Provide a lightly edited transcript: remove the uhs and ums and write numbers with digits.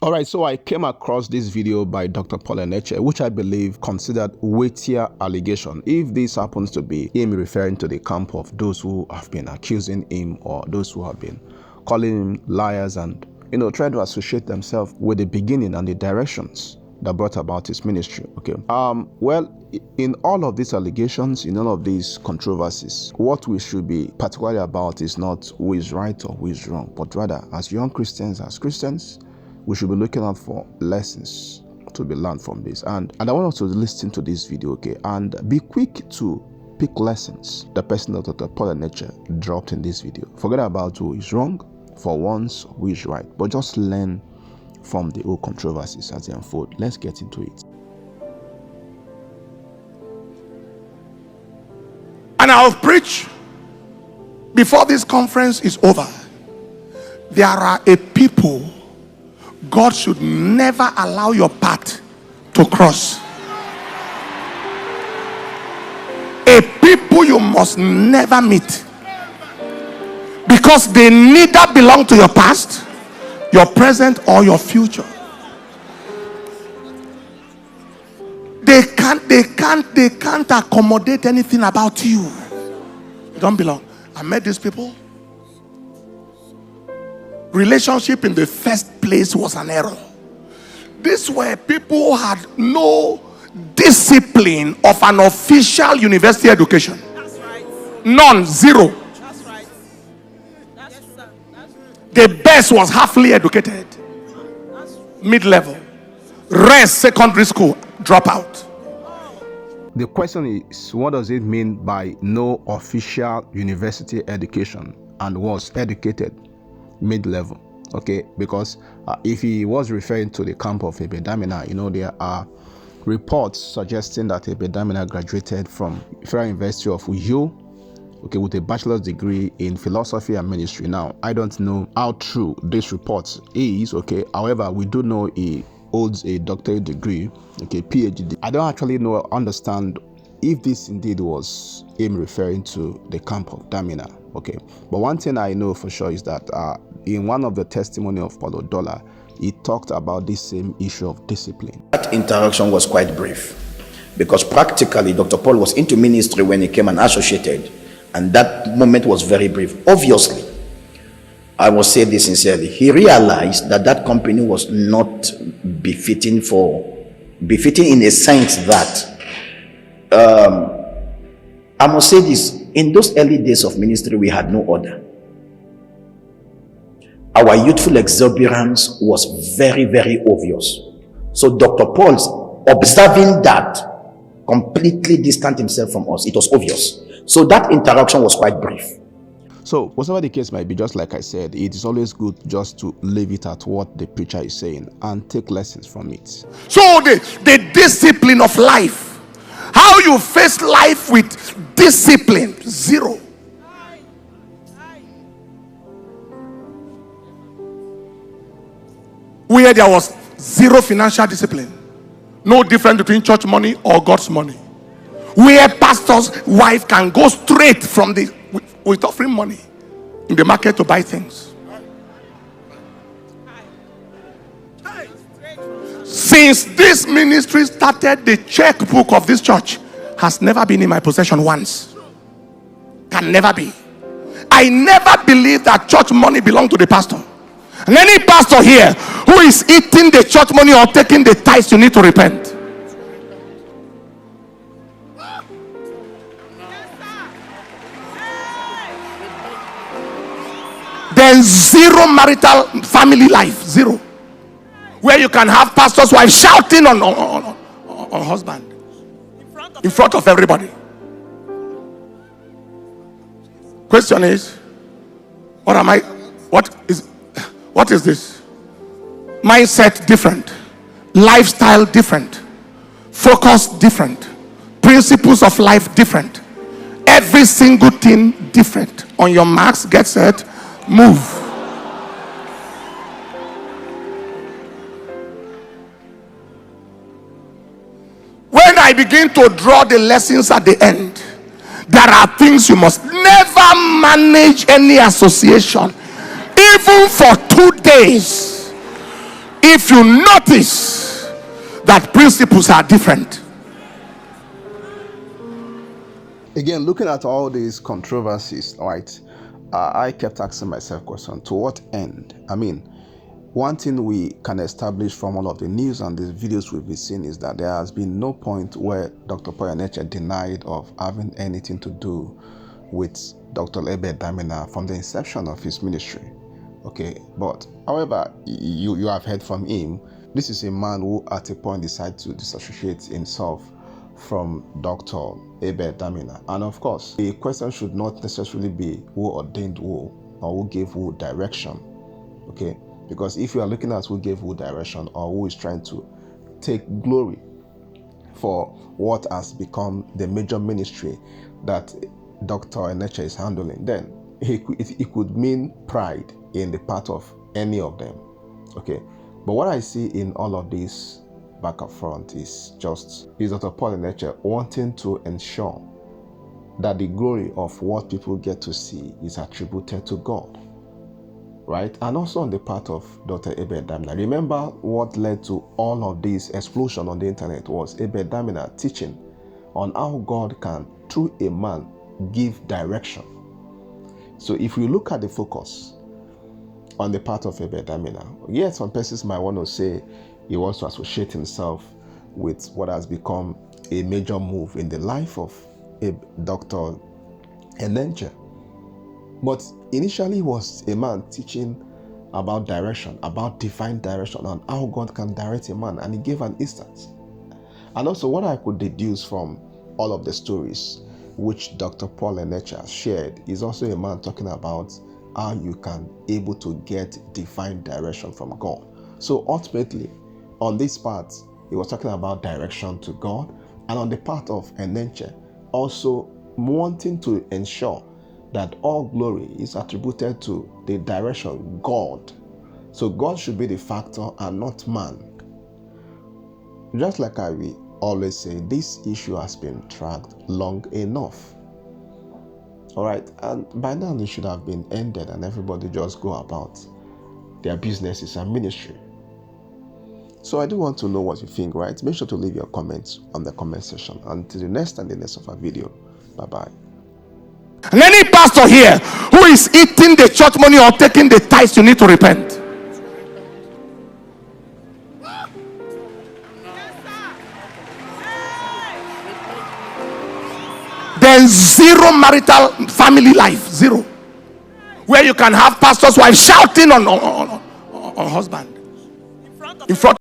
All right, so I came across this video by Dr. Paul Eneche, which I believe considered weightier allegation. If this happens to be him referring to the camp of those who have been accusing him or those who have been calling him liars and, trying to associate themselves with the beginning and the directions that brought about his ministry. Okay. Well, in all of these allegations, in all of these controversies, what we should be particularly about is not who is right or who is wrong, but rather as young Christians, we should be looking out for lessons to be learned from this. And I want us to listen to this video, okay? And be quick to pick lessons the person that Dr. Paul Eneche dropped in this video. Forget about who is wrong for once, who is right, but just learn from the old controversies as they unfold. Let's get into it. And I'll preach before this conference is over. There are a people God should never allow your path to cross. A people you must never meet, because they neither belong to your past, your present, or your future. They can't accommodate anything about you. You don't belong. I met these people. Relationship in the first place was an error. These were people who had no discipline of an official university education. That's right. None, zero. That's right. That's right. The best was halfly educated, mid-level. Rest, secondary school, dropout. The question is, what does it mean by no official university education and was educated mid-level? Okay, because if he was referring to the camp of Damina, there are reports suggesting that Damina graduated from Federal University of Uyo, okay, with a bachelor's degree in philosophy and ministry. Now, I don't know how true this report is, okay. However, we do know he holds a doctorate degree, okay, PhD. I don't actually understand if this indeed was him referring to the camp of Damina, okay. But one thing I know for sure is that in one of the testimony of Paul Eneche, he talked about this same issue of discipline. That interaction was quite brief, because practically Dr. Paul was into ministry when he came and associated, and that moment was very brief. Obviously, I will say this sincerely, he realized that that company was not befitting in a sense that I must say this, in those early days of ministry we had no order. Our youthful exuberance was very, very obvious. So Dr. Paul's observing that completely distanced himself from us. It was obvious. So that interaction was quite brief. So whatever the case might be, just like I said, it is always good just to leave it at what the preacher is saying and take lessons from it. So the discipline of life, how you face life with discipline, zero. Where there was zero financial discipline, no difference between church money or God's money. Where pastor's wife can go straight from with offering money in the market to buy things. Since this ministry started, the checkbook of this church has never been in my possession once. Can never be. I never believed that church money belonged to the pastor. And any pastor here who is eating the church money or taking the tithes, you need to repent. Then zero marital family life, zero. Where you can have pastor's wife shouting on husband in front of everybody. Question is, what is this? Mindset different, lifestyle different, focus different, principles of life different, every single thing different. On your marks, get set, move. When I begin to draw the lessons at the end, there are things you must never manage any association, even for 2 days. if you notice that principles are different. Again, looking at all these controversies, right, I kept asking myself question, to what end? I mean, one thing we can establish from all of the news and the videos we've been seeing is that there has been no point where Dr. Paul Eneche denied of having anything to do with Dr. Damina from the inception of his ministry. Okay, but however, you have heard from him, this is a man who at a point decided to disassociate himself from Dr. Damina. And of course, the question should not necessarily be who ordained who or who gave who direction. Okay, because if you are looking at who gave who direction or who is trying to take glory for what has become the major ministry that Dr. Eneche is handling, then it could mean pride in the part of any of them. Okay, but what I see in all of this back and front is Dr. Paul Eneche wanting to ensure that the glory of what people get to see is attributed to God, right? And also on the part of Dr. Damina. Remember what led to all of this explosion on the internet was Damina teaching on how God can, through a man, give direction. So if we look at the focus on the part of Damina, yes, some persons might want to say he wants to associate himself with what has become a major move in the life of Dr. Eneche. But initially he was a man teaching about direction, about divine direction, on how God can direct a man, and he gave an instance. And also what I could deduce from all of the stories which Dr. Paul Eneche shared is also a man talking about how you can able to get divine direction from God. So ultimately, on this part, he was talking about direction to God, and on the part of Eneche, also wanting to ensure that all glory is attributed to the direction God. So God should be the factor and not man. Just like I will always say, this issue has been tracked long enough. All right, and by now it should have been ended and everybody just go about their businesses and ministry. So I do want to know what you think, right? Make sure to leave your comments on the comment section. Until the next and the next of our video. Bye-bye. And any pastor here who is eating the church money or taking the tithes, you need to repent. There's zero marital family life, zero, where you can have pastor's wife shouting on husband in front